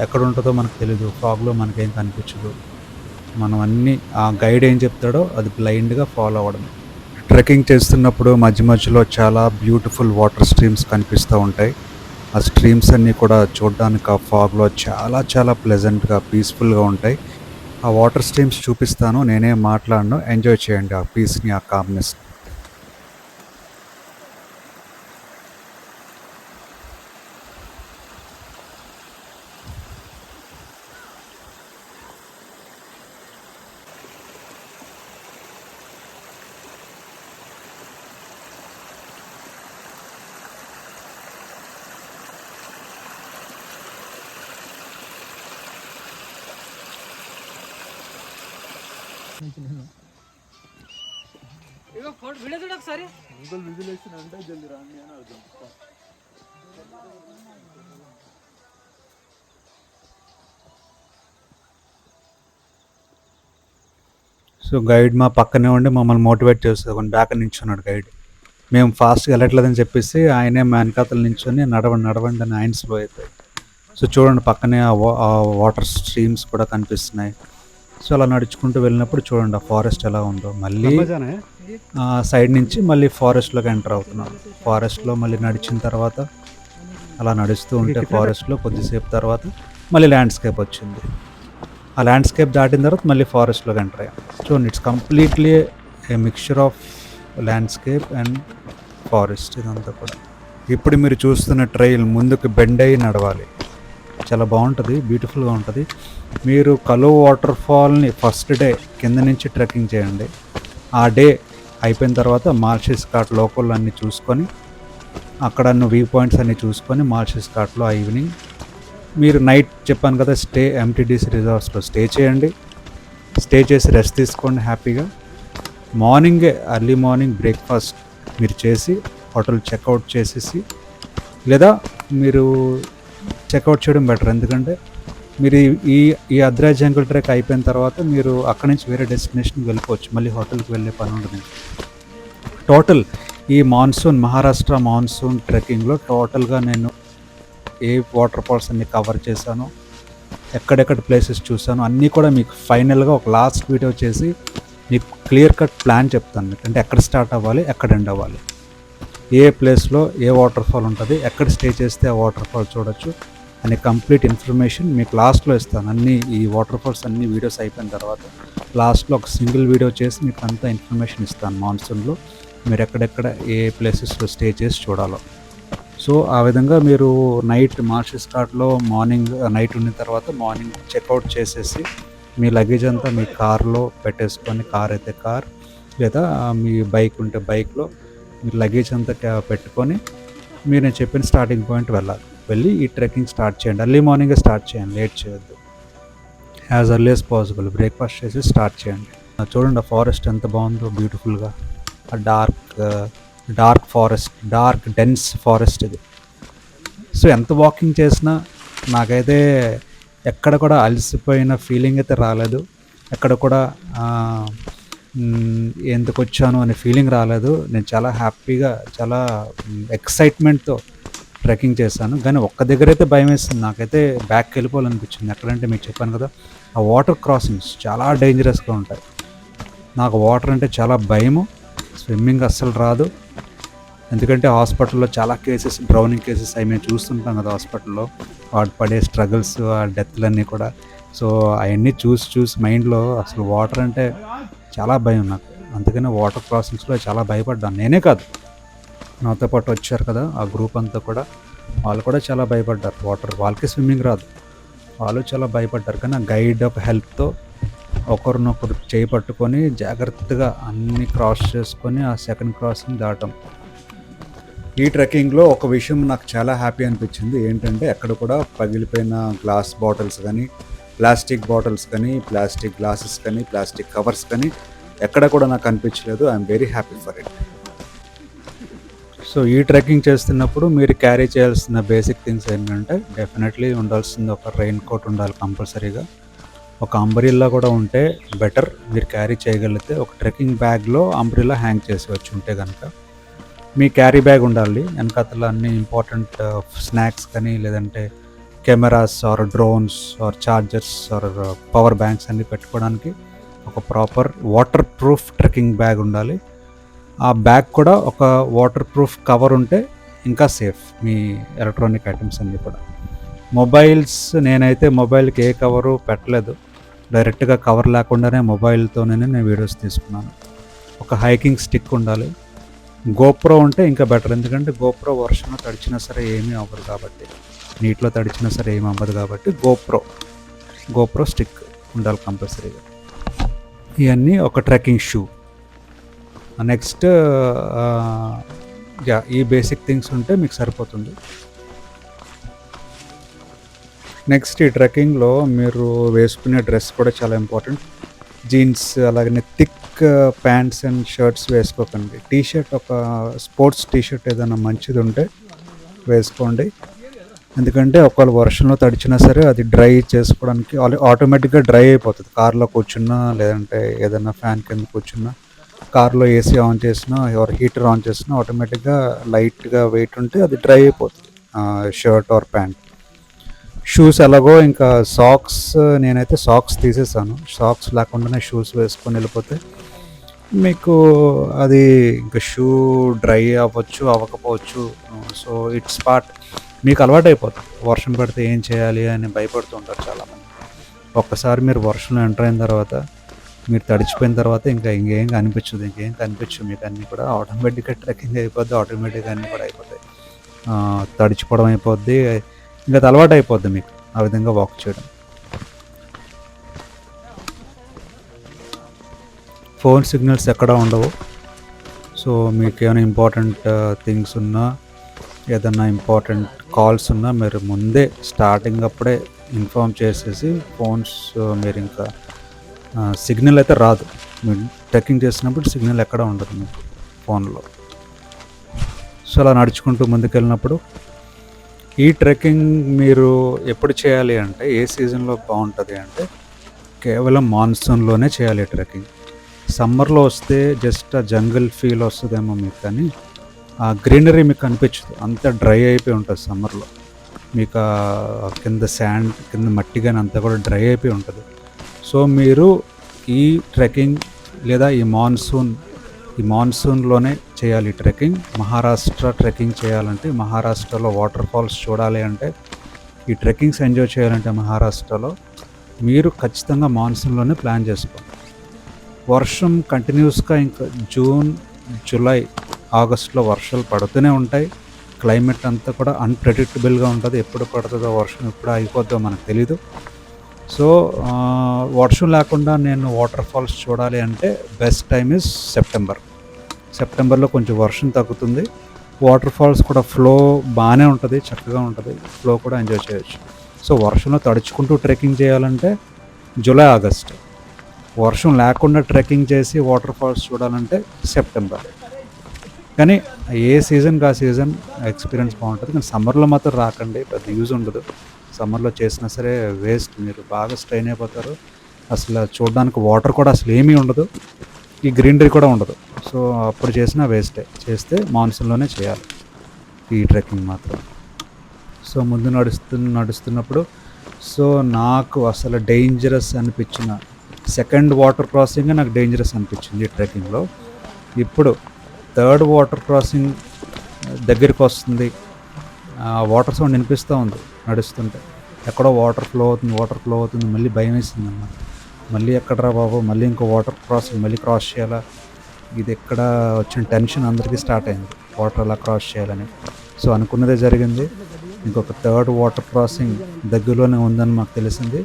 S3: ఎక్కడ ఉంటుందో మనకు తెలీదు, ఫాగ్లో మనకేం కనిపించదు. మనం అన్నీ ఆ గైడ్ ఏం చెప్తాడో అది బ్లైండ్గా ఫాలో అవ్వడం. ట్రెక్కింగ్ చేస్తున్నప్పుడు మధ్యలో చాలా బ్యూటిఫుల్ వాటర్ స్ట్రీమ్స్ కనిపిస్తూ ఉంటాయి. ఆ స్ట్రీమ్స్ అన్నీ కూడా చూడడానికి ఆ ఫాగ్లో చాలా ప్లెజెంట్గా, పీస్ఫుల్గా ఉంటాయి. ఆ వాటర్ స్ట్రీమ్స్ చూపిస్తాను, నేనేం మాట్లాడను, ఎంజాయ్ చేయండి ఆ పీస్ని, ఆ కామ్నెస్.
S1: ఇగో ఫోటో వీడియో చూడు ఒకసారి.
S2: అంకుల్ విజిల్ వేసినంటే జల్ది రాండి అని అర్థం.
S3: సో గైడ్ మా పక్కనే ఉండి మమ్మల్ని మోటివేట్ చేస్తుంది. కొన్ని బ్యాక్ నించున్నాడు గైడ్. మేము ఫాస్ట్గా వెళ్ళట్లేదని చెప్పేసి ఆయనే మా వెనకాతలు నించొని నడవండి అని ఆయన స్లో అయిపోయి. సో చూడండి పక్కనే ఆ వాటర్ స్ట్రీమ్స్ కూడా కనిపిస్తున్నాయి. సో అలా నడుచుకుంటూ వెళ్ళినప్పుడు చూడండి ఆ ఫారెస్ట్ ఎలా ఉందో. మళ్ళీ సైడ్ నుంచి మళ్ళీ ఫారెస్ట్లోకి ఎంటర్ అవుతున్నాం. ఫారెస్ట్లో మళ్ళీ నడిచిన తర్వాత అలా నడుస్తూ ఉంటే ఫారెస్ట్లో కొద్దిసేపు తర్వాత మళ్ళీ ల్యాండ్స్కేప్ వచ్చింది. ఆ ల్యాండ్స్కేప్ దాటిన తర్వాత మళ్ళీ ఫారెస్ట్లోకి ఎంటర్ అయ్యాం. చూడండి it's completely A mixture of landscape and forest ఇదంతా కూడా. ఇప్పుడు మీరు చూస్తున్న ట్రైల్ ముందుకు బెండ్ అయ్యి నడవాలి. చాలా బాగుంటుంది, బ్యూటిఫుల్గా ఉంటుంది. మీరు కలో వాటర్ ఫాల్ని ఫస్ట్ డే కింద నుంచి ట్రెక్కింగ్ చేయండి. ఆ డే అయిపోయిన తర్వాత మార్షెస్ ఘాట్ లోకల్ అన్నీ చూసుకొని అక్కడ వ్యూ పాయింట్స్ అన్నీ చూసుకొని మార్షెస్ ఘాట్లో ఆ ఈవినింగ్ మీరు నైట్ చెప్పాను కదా స్టే ఎంటీడీసీ రిసార్ట్స్లో స్టే చేయండి. స్టే చేసి రెస్ట్ తీసుకోండి హ్యాపీగా. మార్నింగే ఎర్లీ మార్నింగ్ బ్రేక్ఫాస్ట్ మీరు చేసి హోటల్ చెక్అవుట్ చేసేసి, లేదా మీరు చెక్అవుట్ చేయడం బెటర్. ఎందుకంటే మీరు ఈ అద్రా జంగల్ ట్రెక్ అయిపోయిన తర్వాత మీరు అక్కడి నుంచి వేరే డెస్టినేషన్కి వెళ్ళిపోవచ్చు. మళ్ళీ హోటల్కి వెళ్ళే పని ఉండదు. టోటల్ ఈ మాన్సూన్ మహారాష్ట్ర మాన్సూన్ ట్రెక్కింగ్లో టోటల్గా నేను ఏ వాటర్ ఫాల్స్ అన్ని కవర్ చేశాను, ఎక్కడెక్కడ ప్లేసెస్ చూసాను అన్నీ కూడా మీకు ఫైనల్గా ఒక లాస్ట్ వీడియో చేసి మీకు క్లియర్ కట్ ప్లాన్ చెప్తాను. అంటే ఎక్కడ స్టార్ట్ అవ్వాలి, ఎక్కడ ఎండ్ అవ్వాలి, ఏ ప్లేస్లో ఏ వాటర్ ఫాల్ ఉంటుంది, ఎక్కడ స్టే చేస్తే ఆ వాటర్ ఫాల్ చూడొచ్చు అనే కంప్లీట్ ఇన్ఫర్మేషన్ మీకు లాస్ట్లో ఇస్తాను. అన్నీ ఈ వాటర్ ఫాల్స్ అన్ని వీడియోస్ అయిపోయిన తర్వాత లాస్ట్లో ఒక సింగిల్ వీడియో చేసి మీకు అంతా ఇన్ఫర్మేషన్ ఇస్తాను. మాన్సూన్లో మీరు ఎక్కడెక్కడ ఏ ప్లేసెస్లో స్టే చేసి చూడాలో. సో ఆ విధంగా మీరు నైట్ మార్షెస్ ఘాట్లో నైట్ ఉన్న తర్వాత మార్నింగ్ చెక్అవుట్ చేసేసి మీ లగేజ్ అంతా మీ కార్లో పెట్టేసుకొని, కార్ అయితే కార్ లేదా మీ బైక్ ఉంటే బైక్లో మీరు లగేజ్ అంతా పెట్టుకొని మీరు నేను చెప్పిన స్టార్టింగ్ పాయింట్ వెళ్ళి ఈ ట్రెక్కింగ్ స్టార్ట్ చేయండి. ఎర్లీ మార్నింగే స్టార్ట్ చేయండి, లేట్ చేయొద్దు. As early as possible breakfast చేసి స్టార్ట్ చేయండి. చూడండి ఆ ఫారెస్ట్ ఎంత బాగుందో బ్యూటిఫుల్గా. ఆ dark forest, dark dense forest ఇది. సో ఎంత వాకింగ్ చేసినా నాకైతే ఎక్కడ కూడా అలసిపోయిన ఫీలింగ్ అయితే రాలేదు. ఎక్కడ కూడా ఎందుకు వచ్చాను అనే ఫీలింగ్ రాలేదు. నేను చాలా హ్యాపీగా, చాలా ఎక్సైట్మెంట్తో ట్రెక్కింగ్ చేశాను. కానీ ఒక్క దగ్గర అయితే భయం వేస్తుంది. నాకైతే బ్యాక్కి వెళ్ళిపోవాలనిపించింది. ఎక్కడంటే మీకు చెప్పాను కదా ఆ వాటర్ క్రాసింగ్స్ చాలా డేంజరస్గా ఉంటాయి. నాకు వాటర్ అంటే చాలా భయము. స్విమ్మింగ్ అస్సలు రాదు. ఎందుకంటే హాస్పిటల్లో చాలా కేసెస్, డ్రౌనింగ్ కేసెస్ అవి మేము చూస్తుంటాం కదా హాస్పిటల్లో. వాడు పడే స్ట్రగుల్స్, ఆ డెత్లన్నీ కూడా. సో అవన్నీ చూసి మైండ్లో అసలు వాటర్ అంటే చాలా భయం నాకు. అందుకని వాటర్ క్రాసింగ్స్లో చాలా భయపడ్డాను. నేనే కాదు, నాతో పాటు వచ్చారు కదా ఆ గ్రూప్ అంతా కూడా, వాళ్ళు కూడా చాలా భయపడ్డారు. వాళ్ళకి స్విమ్మింగ్ రాదు, వాళ్ళు చాలా భయపడ్డారు. కానీ ఆ గైడ్ ఒక హెల్ప్తో ఒకరినొకరు చేయి పట్టుకొని జాగ్రత్తగా అన్నీ క్రాస్ చేసుకొని ఆ సెకండ్ క్రాసింగ్ దాటం. ఈ ట్రెక్కింగ్లో ఒక విషయం నాకు చాలా హ్యాపీ అనిపించింది. ఏంటంటే ఎక్కడ కూడా పగిలిపోయిన గ్లాస్ బాటిల్స్ కానీ, ప్లాస్టిక్ బాటిల్స్ కానీ, ప్లాస్టిక్ గ్లాసెస్ కానీ, ప్లాస్టిక్ కవర్స్ కానీ ఎక్కడ కూడా నాకు అనిపించలేదు. I'm very happy for it. So ఈ ట్రెక్కింగ్ చేస్తున్నప్పుడు మీరు క్యారీ చేయాల్సిన బేసిక్ థింగ్స్ ఏంటంటే డెఫినెట్లీ ఉండాల్సింది ఒక రెయిన్ కోట్ ఉండాలి కంపల్సరీగా. ఒక అంబ్రిల్లా కూడా ఉంటే బెటర్, మీరు క్యారీ చేయగలిగితే. ఒక ట్రెక్కింగ్ బ్యాగ్లో అంబ్రిల్లా హ్యాంగ్ చేసేవచ్చు ఉంటే కనుక. మీ క్యారీ బ్యాగ్ ఉండాలి. వెనకాతల అన్ని ఇంపార్టెంట్ స్నాక్స్ కానీ, లేదంటే cameras or drones or chargers or power banks అన్నీ పెట్టుకోవడానికి ఒక proper water proof trekking bag ఉండాలి. ఆ బ్యాగ్ కూడా ఒక వాటర్ ప్రూఫ్ కవర్ ఉంటే ఇంకా సేఫ్ మీ ఎలక్ట్రానిక్ ఐటమ్స్ అన్నీ కూడా. మొబైల్స్, నేనైతే మొబైల్కి ఏ కవరు పెట్టలేదు, డైరెక్ట్గా కవర్ లేకుండానే మొబైల్తోనే నేను వీడియోస్ తీసుకున్నాను. ఒక హైకింగ్ స్టిక్ ఉండాలి. గోప్రో ఉంటే ఇంకా బెటర్, ఎందుకంటే గోప్రో వర్షంలో తడిచినా సరే ఏమీ అవ్వదు కాబట్టి, నీటిలో తడిచినా సరే ఏమీ అవ్వదు కాబట్టి గోప్రో స్టిక్ ఉండాలి కంపల్సరీగా. ఇవన్నీ ఒక ట్రెక్కింగ్ షూ. నెక్స్ట్ ఈ బేసిక్ థింగ్స్ ఉంటే మీకు సరిపోతుంది. నెక్స్ట్ ఈ ట్రెక్కింగ్లో మీరు వేసుకునే డ్రెస్ కూడా చాలా ఇంపార్టెంట్. జీన్స్ అలాగనే థిక్ ప్యాంట్స్ అండ్ షర్ట్స్ వేసుకోకండి. టీ షర్ట్, ఒక స్పోర్ట్స్ టీ షర్ట్ ఏదైనా మంచిది ఉంటే వేసుకోండి. ఎందుకంటే ఒకవేళ వర్షంలో తడిచినా సరే అది డ్రై చేసుకోవడానికి ఆటోమేటిక్గా డ్రై అయిపోతుంది. కార్లో కూర్చున్నా లేదంటే ఏదైనా ఫ్యాన్ కింద కూర్చున్నా, కార్లో ఏసీ ఆన్ చేసినా ఎవరు హీటర్ ఆన్ చేసినా ఆటోమేటిక్గా లైట్గా వెయిట్ ఉంటే అది డ్రై అయిపోతుంది షర్ట్ ఆర్ ప్యాంట్. షూస్ ఎలాగో ఇంకా సాక్స్, నేనైతే సాక్స్ తీసేసాను. సాక్స్ లేకుండానే షూస్ వేసుకొని వెళ్ళిపోతే మీకు అది ఇంకా షూ డ్రై అవ్వచ్చు అవ్వకపోవచ్చు. సో ఇట్స్ పార్ట్, మీకు అలవాటు అయిపోతుంది. వర్షం పడితే ఏం చేయాలి అని భయపడుతూ ఉంటారు చాలామంది. ఒక్కసారి మీరు వర్షంలో ఎంటర్ అయిన తర్వాత, మీరు తడిచిపోయిన తర్వాత ఇంకేం కనిపించదు మీకు అన్నీ కూడా ఆటోమేటిక్గా ట్రెక్కింగ్ అయిపోద్ది. ఆటోమేటిక్గా అన్నీ కూడా అయిపోతాయి. తడిచిపోవడం అయిపోద్ది, ఇంకా అది అలవాటు అయిపోద్ది మీకు ఆ విధంగా వాక్ చేయడం. ఫోన్ సిగ్నల్స్ ఎక్కడ ఉండవు. సో మీకు ఏమైనా ఇంపార్టెంట్ థింగ్స్ ఉన్నా, ఏదన్నా ఇంపార్టెంట్ కాల్స్ ఉన్నా మీరు ముందే స్టార్టింగ్ అప్పుడే ఇన్ఫామ్ చేసేసి ఫోన్స్, మీరు ఇంకా సిగ్నల్ అయితే రాదు. మీరు ట్రెక్కింగ్ చేసినప్పుడు సిగ్నల్ ఎక్కడ ఉండదు మీకు ఫోన్లో. సో అలా నడుచుకుంటూ ముందుకెళ్ళినప్పుడు ఈ ట్రెక్కింగ్ మీరు ఎప్పుడు చేయాలి అంటే, ఏ సీజన్లో బాగుంటుంది అంటే కేవలం మాన్సూన్లోనే చేయాలి ట్రెక్కింగ్. సమ్మర్లో వస్తే జస్ట్ ఆ జంగల్ ఫీల్ వస్తుందేమో మీకు, కానీ ఆ గ్రీనరీ మీకు కనిపించదు. అంతా డ్రై అయిపోయి ఉంటుంది సమ్మర్లో. మీకు కింద శాండ్, కింద మట్టి కానీ అంతా కూడా డ్రై అయిపోయి ఉంటుంది. సో మీరు ఈ ట్రెక్కింగ్ లేదా ఈ మాన్సూన్లోనే చేయాలి ట్రెక్కింగ్. మహారాష్ట్ర ట్రెక్కింగ్ చేయాలంటే, మహారాష్ట్రలో వాటర్ ఫాల్స్ చూడాలి అంటే, ఈ ట్రెక్కింగ్స్ ఎంజాయ్ చేయాలంటే మహారాష్ట్రలో మీరు ఖచ్చితంగా మాన్సూన్లోనే ప్లాన్ చేసుకోండి. వర్షం కంటిన్యూస్గా ఇంకా జూన్, జూలై, ఆగస్టులో వర్షాలు పడుతూనే ఉంటాయి. క్లైమేట్ అంతా కూడా అన్ప్రెడిక్టబుల్గా ఉంటుంది. ఎప్పుడు పడుతుందో వర్షం, ఎప్పుడు అయిపోద్దో మనకు తెలీదు. సో వర్షం లేకుండా నేను వాటర్ ఫాల్స్ చూడాలి అంటే బెస్ట్ టైం ఇస్ సెప్టెంబర్లో కొంచెం వర్షం తగ్గుతుంది. వాటర్ ఫాల్స్ కూడా ఫ్లో బాగానే ఉంటుంది, చక్కగా ఉంటుంది. ఫ్లో కూడా ఎంజాయ్ చేయొచ్చు. సో వర్షంలో తడుచుకుంటూ ట్రెక్కింగ్ చేయాలంటే జూలై, ఆగస్ట్. వర్షం లేకుండా ట్రెక్కింగ్ చేసి వాటర్ ఫాల్స్ చూడాలంటే సెప్టెంబర్. కానీ ఏ సీజన్కి ఆ సీజన్ ఎక్స్పీరియన్స్ బాగుంటుంది. కానీ సమ్మర్లో మాత్రం రాకండి, పెద్ద యూజ్ ఉండదు. సమ్మర్లో చేసినా సరే వేస్ట్, మీరు బాగా స్ట్రెయిన్ అయిపోతారు. అసలు చూడడానికి వాటర్ కూడా అసలు ఏమీ ఉండదు, ఈ గ్రీనరీ కూడా ఉండదు. సో అప్పుడు చేసినా వేస్టే. చేస్తే మాన్సూన్లోనే చేయాలి ఈ ట్రెక్కింగ్ మాత్రం. సో ముందు నడుస్తున్నప్పుడు సో నాకు అసలు డేంజరస్ అనిపించిన సెకండ్ వాటర్ క్రాసింగ్ నాకు డేంజరస్ అనిపించింది ఈ ట్రెక్కింగ్లో. ఇప్పుడు థర్డ్ వాటర్ క్రాసింగ్ దగ్గరికి వస్తుంది, వాటర్ సౌండ్ వినిపిస్తూ ఉంది నడుస్తుంటే. ఎక్కడో వాటర్ ఫ్లో అవుతుంది. మళ్ళీ భయం వేసింది అన్నమాట. మళ్ళీ ఎక్కడరా బాబు, మళ్ళీ ఇంకో వాటర్ క్రాసింగ్ మళ్ళీ క్రాస్ చేయాలా, ఇది ఎక్కడ వచ్చిన టెన్షన్ అందరికీ స్టార్ట్ అయింది, వాటర్ అలా క్రాస్ చేయాలని. సో అనుకున్నదే జరిగింది. ఇంకొక థర్డ్ వాటర్ క్రాసింగ్ దగ్గరలోనే ఉందని మాకు తెలిసింది.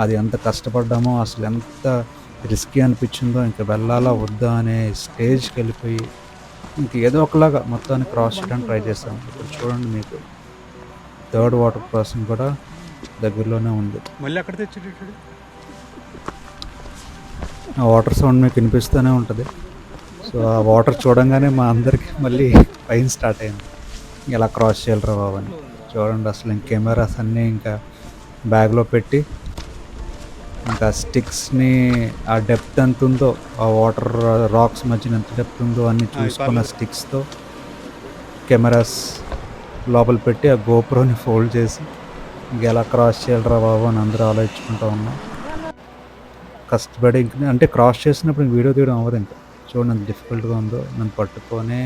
S3: అది ఎంత కష్టపడ్డామో, అసలు ఎంత రిస్కీ అనిపించిందో, ఇంకా వెళ్ళాలా వద్దా అనే స్టేజ్కి వెళ్ళిపోయి ఇంక ఏదో ఒకలాగా మొత్తాన్ని క్రాస్ చేయడానికి ట్రై చేస్తాం. ఇప్పుడు చూడండి, మీకు థర్డ్ వాటర్ క్రాసింగ్ కూడా దగ్గరలోనే ఉంది.
S2: మళ్ళీ అక్కడ తెచ్చి
S3: ఆ వాటర్ సౌండ్ మీకు వినిపిస్తూనే ఉంటుంది. సో ఆ వాటర్ చూడంగానే మా అందరికీ మళ్ళీ పైన స్టార్ట్ అయింది, ఎలా క్రాస్ చేయాలరా బాబు అని. చూడండి, అసలు ఇంక కెమెరాస్ అన్నీ ఇంకా బ్యాగ్లో పెట్టి, ఇంకా స్టిక్స్ని ఆ డెప్త్ ఎంత ఉందో, ఆ వాటర్ రాక్స్ మధ్యన ఎంత డెప్త్ ఉందో అన్నీ చూసుకున్న స్టిక్స్తో కెమెరాస్ లోపల పెట్టి ఆ గోప్రోని ఫోల్డ్ చేసి ఇంక ఎలా క్రాస్ చేయాలరా బాబు అని అందరూ ఆలోచించుకుంటూ ఉన్నాం. కష్టపడి అంటే క్రాస్ చేసినప్పుడు ఇంక వీడియో తీయడం అవ్వదు. ఇంకా చూడండి ఎంత డిఫికల్ట్గా ఉందో, నన్ను పట్టుకొనే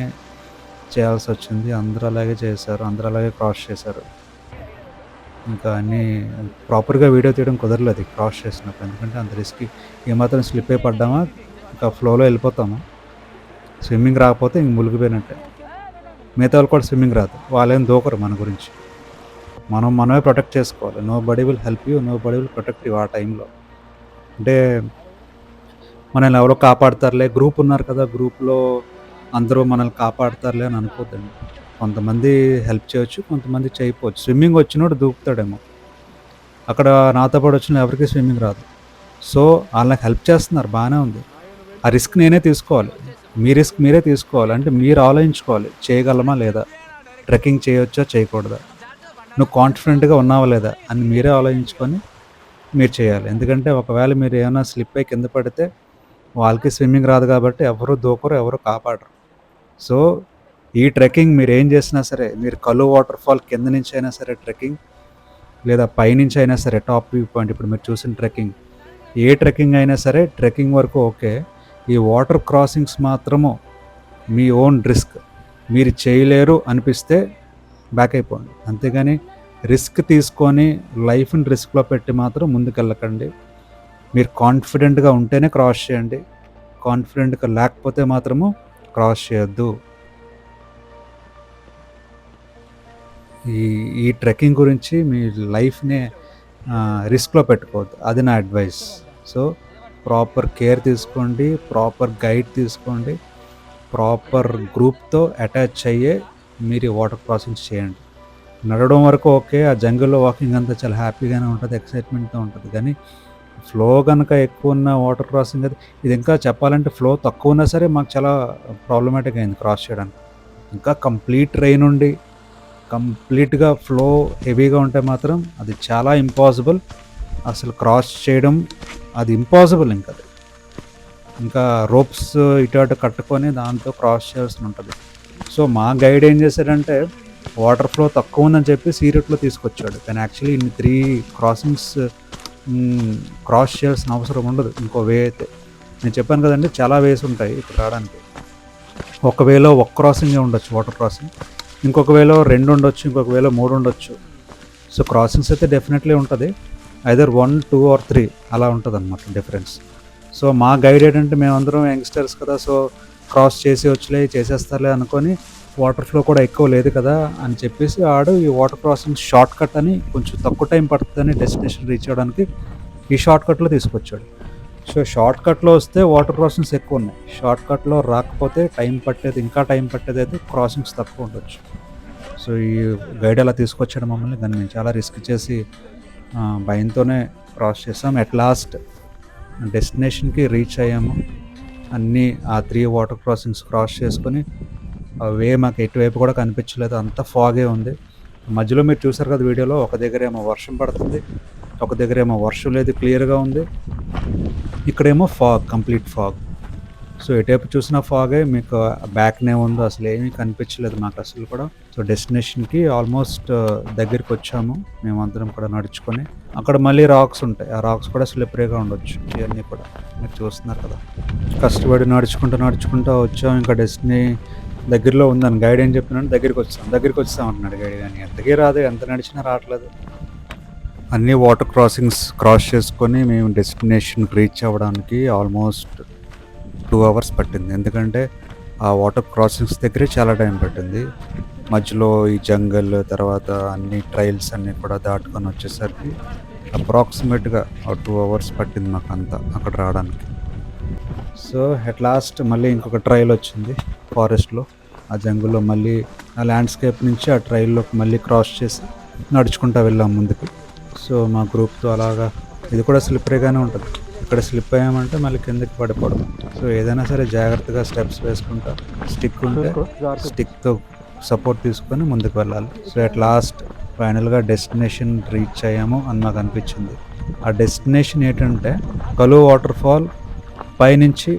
S3: చేయాల్సి వచ్చింది. అందరూ అలాగే చేశారు, అందరూ అలాగే క్రాస్ చేశారు. ఇంకా అన్నీ ప్రాపర్గా వీడియో తీయడం కుదరలేదు క్రాస్ చేసినప్పుడు, ఎందుకంటే అంత రిస్క్. ఏమాత్రం స్లిప్ అయి పడ్డామా ఇంకా ఫ్లోలో వెళ్ళిపోతాము. స్విమ్మింగ్ రాకపోతే ఇంక మునిగిపోయినట్టే. మిగతా వాళ్ళు కూడా స్విమ్మింగ్ రాదు, వాళ్ళేం దూకరు మన గురించి. మనమే ప్రొటెక్ట్ చేసుకోవాలి. Nobody will help you, nobody will protect you. ఆ టైంలో అంటే మనల్ని ఎవరో కాపాడతారులే, గ్రూప్ ఉన్నారు కదా, గ్రూప్లో అందరూ మనల్ని కాపాడతారులే అని అనుకోద్దండి. కొంతమంది హెల్ప్ చేయొచ్చు, కొంతమంది చేయకపోవచ్చు. స్విమ్మింగ్ వచ్చినోడు దూకుతాడేమో. అక్కడ నాతో పాటు వచ్చిన ఎవరికి స్విమ్మింగ్ రాదు. సో వాళ్ళకి హెల్ప్ చేస్తున్నారు, బాగానే ఉంది. ఆ రిస్క్ నేనే తీసుకోవాలి, మీ రిస్క్ మీరే తీసుకోవాలి. అంటే మీరు ఆలోచించుకోవాలి, చేయగలమా లేదా, ట్రెక్కింగ్ చేయొచ్చా చేయకూడదా, నువ్వు కాన్ఫిడెంట్గా ఉన్నావా లేదా అని మీరే ఆలోచించుకొని మీరు చేయాలి. ఎందుకంటే ఒకవేళ మీరు ఏమైనా స్లిప్ అయి కింద పడితే వాళ్ళకి స్విమ్మింగ్ రాదు కాబట్టి ఎవరు దూకరు, ఎవరు కాపాడరు. సో ఈ ట్రెక్కింగ్ మీరు ఏం చేసినా సరే, మీరు కలు వాటర్ ఫాల్ కింద నుంచి అయినా సరే ట్రెక్కింగ్, లేదా పైనుంచి అయినా సరే టాప్ వ్యూ పాయింట్ ఇప్పుడు మీరు చూసిన ట్రెక్కింగ్, ఏ ట్రెక్కింగ్ అయినా సరే ట్రెక్కింగ్ వరకు ఓకే. ఈ వాటర్ క్రాసింగ్స్ మాత్రము మీ ఓన్ రిస్క్, మీరు చేయలేరు అనిపిస్తే బ్యాక్ అయిపోండి. అంతేగాని రిస్క్ తీసుకొని లైఫ్ని రిస్క్లో పెట్టి మాత్రం ముందుకెళ్ళకండి. మీరు కాన్ఫిడెంట్గా ఉంటేనే క్రాస్ చేయండి, కాన్ఫిడెంట్గా లేకపోతే మాత్రము క్రాస్ చేయొద్దు. ఈ ట్రెక్కింగ్ గురించి మీ లైఫ్నే రిస్క్లో పెట్టుకోవద్దు, అది నా అడ్వైస్. సో ప్రాపర్ కేర్ తీసుకోండి, ప్రాపర్ గైడ్ తీసుకోండి, ప్రాపర్ గ్రూప్తో అటాచ్ అయ్యే మీరు వాటర్ క్రాసింగ్స్ చేయండి. నడవడం వరకు ఓకే, ఆ జంగిల్లో వాకింగ్ అంతా చాలా హ్యాపీగానే ఉంటుంది, ఎక్సైట్మెంట్తో ఉంటుంది. కానీ ఫ్లో కనుక ఎక్కువ ఉన్న వాటర్ క్రాసింగ్ అది, ఇది ఇంకా చెప్పాలంటే ఫ్లో తక్కువ ఉన్నా సరే మాకు చాలా ప్రాబ్లమాటిక్ అయింది క్రాస్ చేయడానికి. ఇంకా కంప్లీట్ రెయిన్ ఉండి కంప్లీట్గా ఫ్లో హెవీగా ఉంటే మాత్రం అది చాలా ఇంపాసిబుల్, అసలు క్రాస్ చేయడం అది ఇంపాసిబుల్. ఇంకా రోప్స్ ఇటు అటు కట్టుకొని దాంతో క్రాస్ చేయాల్సి ఉంటుంది. సో మా గైడ్ ఏం చేశాడంటే వాటర్ ఫ్లో తక్కువ ఉందని చెప్పి సీరట్లో తీసుకొచ్చాడు, కానీ యాక్చువల్లీ ఇన్ని 3 క్రాసింగ్స్ క్రాస్ చేయాల్సిన అవసరం ఉండదు. ఇంకో వే అయితే నేను చెప్పాను కదండి, చాలా వేస్ ఉంటాయి ఇక్కడ రావడానికి. ఒక వేలో ఒక క్రాసింగే ఉండొచ్చు వాటర్ క్రాసింగ్, ఇంకొక వేలో 2 ఉండొచ్చు, ఇంకొక వేలో 3 ఉండొచ్చు. సో క్రాసింగ్స్ అయితే డెఫినెట్లీ ఉంటుంది, ఐదర్ 1, 2 or 3 అలా ఉంటుంది అనమాట డిఫరెన్స్. సో మా గైడ్ ఏంటంటే మేమందరం యంగ్స్టర్స్ కదా, సో క్రాస్ చేసి వచ్చలే చేసేస్తారులే అనుకొని, వాటర్ ఫ్లో కూడా ఎక్కువ లేదు కదా అని చెప్పేసి ఆడు ఈ వాటర్ క్రాసింగ్ షార్ట్ కట్ అని, కొంచెం తక్కువ టైం పడుతుందని డెస్టినేషన్ రీచ్ అవ్వడానికి ఈ షార్ట్ కట్లో తీసుకొచ్చాడు. సో షార్ట్ కట్లో వస్తే వాటర్ క్రాసింగ్స్ ఎక్కువ ఉన్నాయి, షార్ట్ కట్లో రాకపోతే ఇంకా టైం పట్టేది అయితే క్రాసింగ్స్ తక్కువ ఉండొచ్చు. సో ఈ గైడ్ అలా తీసుకొచ్చాడు మమ్మల్ని, కానీ మేము చాలా రిస్క్ చేసి భయంతోనే క్రాస్ చేసాం. అట్ లాస్ట్ డెస్టినేషన్కి రీచ్ అయ్యాము. అన్నీ ఆ 3 వాటర్ క్రాసింగ్స్ క్రాస్ చేసుకొని వే మాకు ఎటువైపు కూడా కనిపించలేదు, అంత ఫాగే ఉంది. మధ్యలో మీరు చూసారు కదా వీడియోలో, ఒక దగ్గర ఏమో వర్షం పడుతుంది, ఒక దగ్గర ఏమో వర్షం లేదు, క్లియర్గా ఉంది. ఇక్కడేమో ఫాగ్, కంప్లీట్ ఫాగ్. సో ఎటువైపు చూసిన ఫాగే, మీకు బ్యాక్నే ఉందో అసలు ఏమీ కనిపించలేదు మాకు అసలు కూడా. సో డెస్టినేషన్కి ఆల్మోస్ట్ దగ్గరికి వచ్చాము మేమందరం కూడా నడుచుకొని. అక్కడ మళ్ళీ రాక్స్ ఉంటాయి, ఆ రాక్స్ కూడా స్లిప్పరీగా ఉండొచ్చు, ఇవన్నీ కూడా మీరు చూస్తున్నారు కదా. కష్టపడి నడుచుకుంటూ వచ్చాము. ఇంకా డెస్టినీ దగ్గరలో ఉందని గైడ్ ఏం చెప్పినాడు, దగ్గరికి వచ్చాం అంటున్నాడు గైడ్, కానీ ఎంతకీ రాదు, ఎంత నడిచినా రావట్లేదు. అన్ని వాటర్ క్రాసింగ్స్ క్రాస్ చేసుకొని మేము డెస్టినేషన్ రీచ్ అవ్వడానికి ఆల్మోస్ట్ 2 hours పట్టింది. ఎందుకంటే ఆ వాటర్ క్రాసింగ్స్ దగ్గరే చాలా టైం పట్టింది. మధ్యలో ఈ జంగల్, తర్వాత అన్ని ట్రైల్స్ అన్నీ కూడా దాటుకొని వచ్చేసరికి అప్రాక్సిమేట్గా 2 hours పట్టింది మాకు అంతా అక్కడ రావడానికి. సో అట్ లాస్ట్ మళ్ళీ ఇంకొక ట్రైల్ వచ్చింది ఫారెస్ట్లో, ఆ జంగుల్లో మళ్ళీ ఆ ల్యాండ్స్కేప్ నుంచి ఆ ట్రైల్లోకి మళ్ళీ క్రాస్ చేసి నడుచుకుంటూ వెళ్ళాం ముందుకు. సో మా గ్రూప్తో అలాగా, ఇది కూడా స్లిప్పరీగానే ఉంటుంది, ఇక్కడ స్లిప్ అయ్యామంటే మళ్ళీ కిందకి పడిపోవడం. సో ఏదైనా సరే జాగ్రత్తగా స్టెప్స్ వేసుకుంటా, స్టిక్ ఉంటే స్టిక్తో సపోర్ట్ తీసుకొని ముందుకు వెళ్ళాలి. సో అట్ లాస్ట్ ఫైనల్గా డెస్టినేషన్ రీచ్ అయ్యాము అని మాకు అనిపించింది. ఆ డెస్టినేషన్ ఏంటంటే కలు వాటర్ ఫాల్ పైనుంచి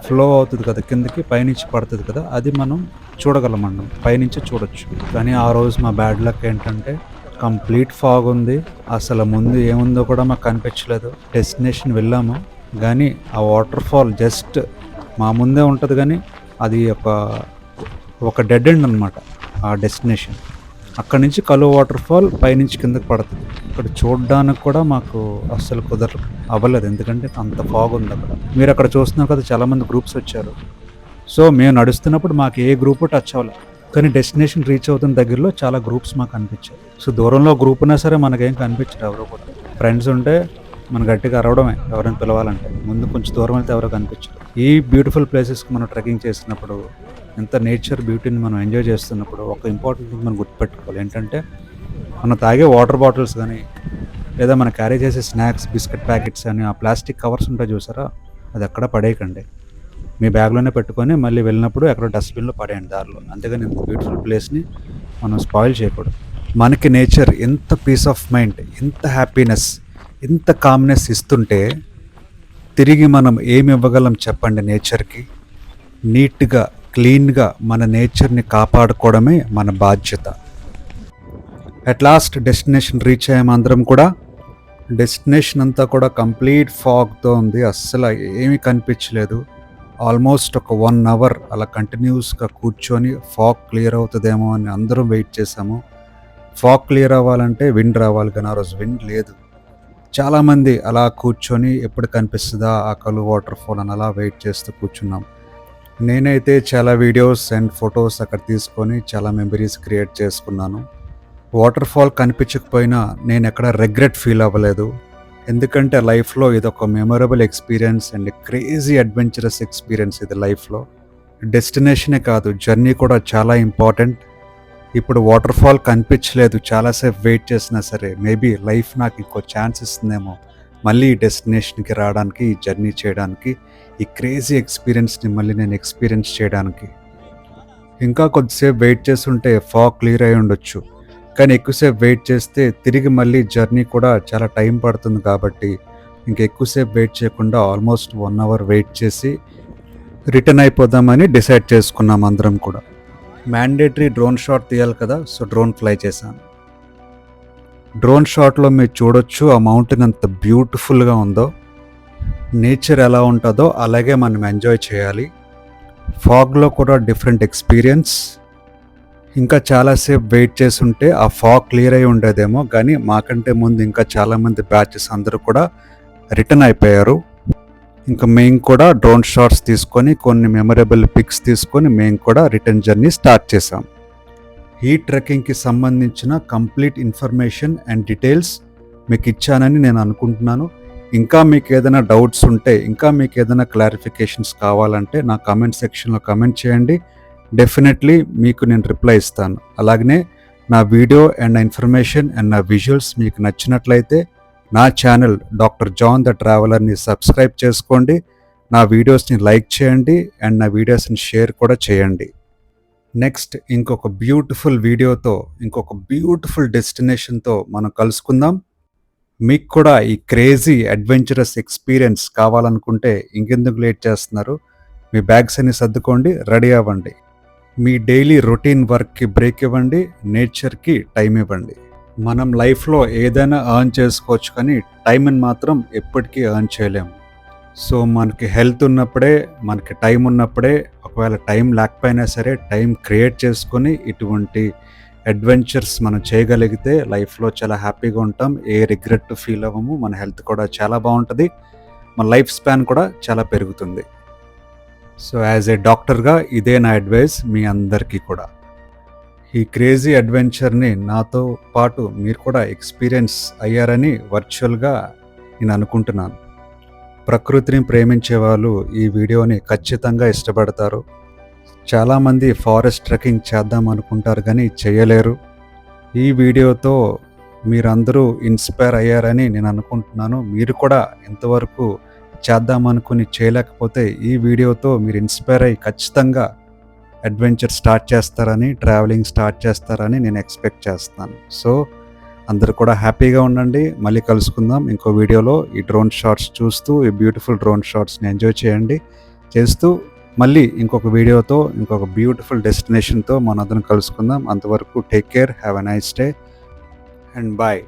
S3: ఫ్లో అవుతుంది కదా కిందకి, పైనుంచి పడుతుంది కదా, అది మనం చూడగలమండి, పైనుంచి చూడొచ్చు. కానీ ఆ రోజు మా బ్యాడ్ లక్ ఏంటంటే కంప్లీట్ ఫాగ్ ఉంది, అసలు ముందు ఏముందో కూడా మాకు కనిపించలేదు. డెస్టినేషన్ వెళ్ళాము కానీ ఆ వాటర్ ఫాల్ జస్ట్ మా ముందే ఉంటుంది, కానీ అది ఒక డెడ్ ఎండ్ అనమాట ఆ డెస్టినేషన్. అక్కడి నుంచి కలు వాటర్ ఫాల్ పైనుంచి కిందకి పడుతుంది. ఇక్కడ చూడడానికి కూడా మాకు అస్సలు అవ్వలేదు, ఎందుకంటే అంత ఫాగ్ ఉంది అక్కడ. మీరు అక్కడ చూస్తున్నారు కదా, చాలామంది గ్రూప్స్ వచ్చారు. సో మేము నడుస్తున్నప్పుడు మాకు ఏ గ్రూపు టచ్ అవ్వలేదు, కానీ డెస్టినేషన్ రీచ్ అవుతున్న దగ్గరలో చాలా గ్రూప్స్ మాకు కనిపించాయి. సో దూరంలో గ్రూప్ ఉన్నా సరే మనకేం కనిపించరు ఎవరో కూడా. ఫ్రెండ్స్ ఉంటే మన గట్టిగా అరవడమే ఎవరైనా పిలవాలంటే, ముందు కొంచెం దూరం వెళ్తే ఎవరో కనిపించరు. ఈ బ్యూటిఫుల్ ప్లేసెస్కి మనం ట్రెక్కింగ్ చేసినప్పుడు, ఎంత నేచర్ బ్యూటీని మనం ఎంజాయ్ చేస్తున్నప్పుడు ఒక ఇంపార్టెంట్ థింగ్ మనం గుర్తుపెట్టుకోవాలి ఏంటంటే, మనం తాగే వాటర్ బాటిల్స్ కానీ లేదా మనం క్యారీ చేసే స్నాక్స్, బిస్కెట్ ప్యాకెట్స్ అని ఆ ప్లాస్టిక్ కవర్స్ ఉంటాయి చూసారా, అది ఎక్కడ పడేయకండి. మీ బ్యాగ్లోనే పెట్టుకొని మళ్ళీ వెళ్ళినప్పుడు ఎక్కడో డస్ట్బిన్లో పడేయండి దారిలో. అంతేగాని ఇంత బ్యూటిఫుల్ ప్లేస్ని మనం స్పాయిల్ చేయకూడదు. మనకి నేచర్ ఎంత పీస్ ఆఫ్ మైండ్, ఎంత హ్యాపీనెస్, ఎంత కామ్నెస్ ఇస్తుంటే తిరిగి మనం ఏమి ఇవ్వగలం చెప్పండి నేచర్కి? నీట్గా, క్లీన్గా మన నేచర్ని కాపాడుకోవడమే మన బాధ్యత. అట్ లాస్ట్ డెస్టినేషన్ రీచ్ అయ్యాము అందరం కూడా. డెస్టినేషన్ అంతా కూడా కంప్లీట్ ఫాగ్తో ఉంది, అస్సలు ఏమీ కనిపించలేదు. ఆల్మోస్ట్ ఒక 1 అవర్ అలా కంటిన్యూస్గా కూర్చొని ఫాగ్ క్లియర్ అవుతుందేమో అని అందరం వెయిట్ చేసాము. ఫాగ్ క్లియర్ అవ్వాలంటే విండ్ రావాలి, కానీ ఆ రోజు విండ్ లేదు. చాలామంది అలా కూర్చొని ఎప్పుడు కనిపిస్తుందా ఆ కలు వాటర్ ఫాల్ అని అలా వెయిట్ చేస్తూ కూర్చున్నాం. నేనైతే చాలా వీడియోస్ అండ్ ఫొటోస్ అక్కడ తీసుకొని చాలా మెమరీస్ క్రియేట్ చేసుకున్నాను. వాటర్ ఫాల్ కనిపించకపోయినా నేను ఎక్కడ రిగ్రెట్ ఫీల్ అవ్వలేదు. ఎందుకంటే లైఫ్లో ఇది ఒక memorable experience and crazy adventurous experience ఇది లైఫ్లో. డెస్టినేషనే కాదు, జర్నీ కూడా చాలా ఇంపార్టెంట్. ఇప్పుడు వాటర్ ఫాల్ కనిపించలేదు, చాలాసేపు వెయిట్ చేసినా సరే మేబీ లైఫ్ నాకు ఇంకో ఛాన్స్ ఇస్తుందేమో మళ్ళీ ఈ డెస్టినేషన్కి రావడానికి, ఈ జర్నీ చేయడానికి, ఈ క్రేజీ ఎక్స్పీరియన్స్ని మళ్ళీ నేను ఎక్స్పీరియన్స్ చేయడానికి. ఇంకా కొద్దిసేపు వెయిట్ చేస్తుంటే ఫాగ్ క్లియర్ అయి ఉండొచ్చు, కానీ ఎక్కువసేపు వెయిట్ చేస్తే తిరిగి మళ్ళీ జర్నీ కూడా చాలా టైం పడుతుంది. కాబట్టి ఇంకెక్కువసేపు వెయిట్ చేయకుండా ఆల్మోస్ట్ 1 అవర్ వెయిట్ చేసి రిటర్న్ అయిపోదామని డిసైడ్ చేసుకున్నాం అందరం కూడా. మ్యాండేటరీ డ్రోన్ షాట్ తీయాలి కదా, సో డ్రోన్ ఫ్లై చేశాను. డ్రోన్ షాట్లో మీరు చూడొచ్చు ఆ మౌంటైన్ అంత బ్యూటిఫుల్గా ఉందో. నేచర్ ఎలా ఉంటుందో అలాగే మనం ఎంజాయ్ చేయాలి. ఫాగ్లో కూడా డిఫరెంట్ ఎక్స్పీరియన్స్. ఇంకా చాలాసేపు వెయిట్ చేస్తుంటే ఆ ఫాగ్ క్లియర్ అయి ఉండేదేమో, కానీ మాకంటే ముందు ఇంకా చాలామంది బ్యాచెస్ అందరూ కూడా రిటర్న్ అయిపోయారు. ఇంకా మేము కూడా డ్రోన్ షాట్స్ తీసుకొని కొన్ని మెమరబుల్ పిక్స్ తీసుకొని మేము కూడా రిటర్న్ జర్నీ స్టార్ట్ చేసాం. ఈ ట్రెక్కింగ్కి సంబంధించిన కంప్లీట్ ఇన్ఫర్మేషన్ అండ్ డీటెయిల్స్ మీకు ఇచ్చానని నేను అనుకుంటున్నాను. ఇంకా మీకు ఏదైనా డౌట్స్ ఉంటే, ఇంకా మీకు ఏదైనా క్లారిఫికేషన్స్ కావాలంటే నా కామెంట్ సెక్షన్లో కామెంట్ చేయండి. డెఫినెట్లీ మీకు నేను రిప్లై ఇస్తాను. అలాగనే నా వీడియో అండ్ నా ఇన్ఫర్మేషన్ అండ్ నా విజువల్స్ మీకు నచ్చినట్లయితే నా ఛానల్ డాక్టర్ జాన్ ద ట్రావెలర్ని సబ్స్క్రైబ్ చేసుకోండి. నా వీడియోస్ని లైక్ చేయండి అండ్ నా వీడియోస్ని షేర్ కూడా చేయండి. నెక్స్ట్ ఇంకొక బ్యూటిఫుల్ వీడియోతో, ఇంకొక బ్యూటిఫుల్ డెస్టినేషన్తో మనం కలుసుకుందాం. మీకు కూడా ఈ క్రేజీ అడ్వెంచరస్ ఎక్స్పీరియన్స్ కావాలనుకుంటే ఇంకెందుకు లేట్ చేస్తున్నారు? మీ బ్యాగ్స్ అన్ని సర్దుకోండి, రెడీ అవ్వండి. మీ డైలీ రొటీన్ వర్క్కి బ్రేక్ ఇవ్వండి, నేచర్కి టైం ఇవ్వండి. మనం లైఫ్లో ఏదైనా ఎర్న్ చేసుకోవచ్చు, కానీ టైంని మాత్రం ఎప్పటికీ ఎర్న్ చేయలేము. సో మనకి హెల్త్ ఉన్నప్పుడే, మనకి టైం ఉన్నప్పుడే, ఒకవేళ టైం లేకపోయినా సరే టైం క్రియేట్ చేసుకొని ఇటువంటి అడ్వెంచర్స్ మనం చేయగలిగితే లైఫ్లో చాలా హ్యాపీగా ఉంటాం. ఏ రిగ్రెట్ ఫీల్ అవ్వము. మన హెల్త్ కూడా చాలా బాగుంటుంది, మన లైఫ్ స్పాన్ కూడా చాలా పెరుగుతుంది. సో యాజ్ ఏ డాక్టర్గా ఇదే నా అడ్వైస్ మీ అందరికీ కూడా. ఈ క్రేజీ అడ్వెంచర్ని నాతో పాటు మీరు కూడా ఎక్స్పీరియన్స్ అయ్యారని వర్చువల్గా నేను అనుకుంటున్నాను. ప్రకృతిని ప్రేమించే వాళ్ళు ఈ వీడియోని ఖచ్చితంగా ఇష్టపడతారు. చాలామంది ఫారెస్ట్ ట్రెక్కింగ్ చేద్దాం అనుకుంటారు కానీ చేయలేరు. ఈ వీడియోతో మీరందరూ ఇన్స్పైర్ అయ్యారని నేను అనుకుంటున్నాను. మీరు కూడా ఎంతవరకు చేద్దామనుకుని చేయలేకపోతే ఈ వీడియోతో మీరు ఇన్స్పైర్ అయ్యి ఖచ్చితంగా అడ్వెంచర్ స్టార్ట్ చేస్తారని, ట్రావెలింగ్ స్టార్ట్ చేస్తారని నేను ఎక్స్పెక్ట్ చేస్తాను. సో అందరూ కూడా హ్యాపీగా ఉండండి. మళ్ళీ కలుసుకుందాం ఇంకో వీడియోలో. ఈ డ్రోన్ షాట్స్ చూస్తూ, ఈ బ్యూటిఫుల్ డ్రోన్ షాట్స్ని ఎంజాయ్ చేయండి. చేస్తూ మళ్ళీ ఇంకొక వీడియోతో, ఇంకొక బ్యూటిఫుల్ డెస్టినేషన్తో మనందరం కలుసుకుందాం. అంతవరకు take care, have a nice day and bye.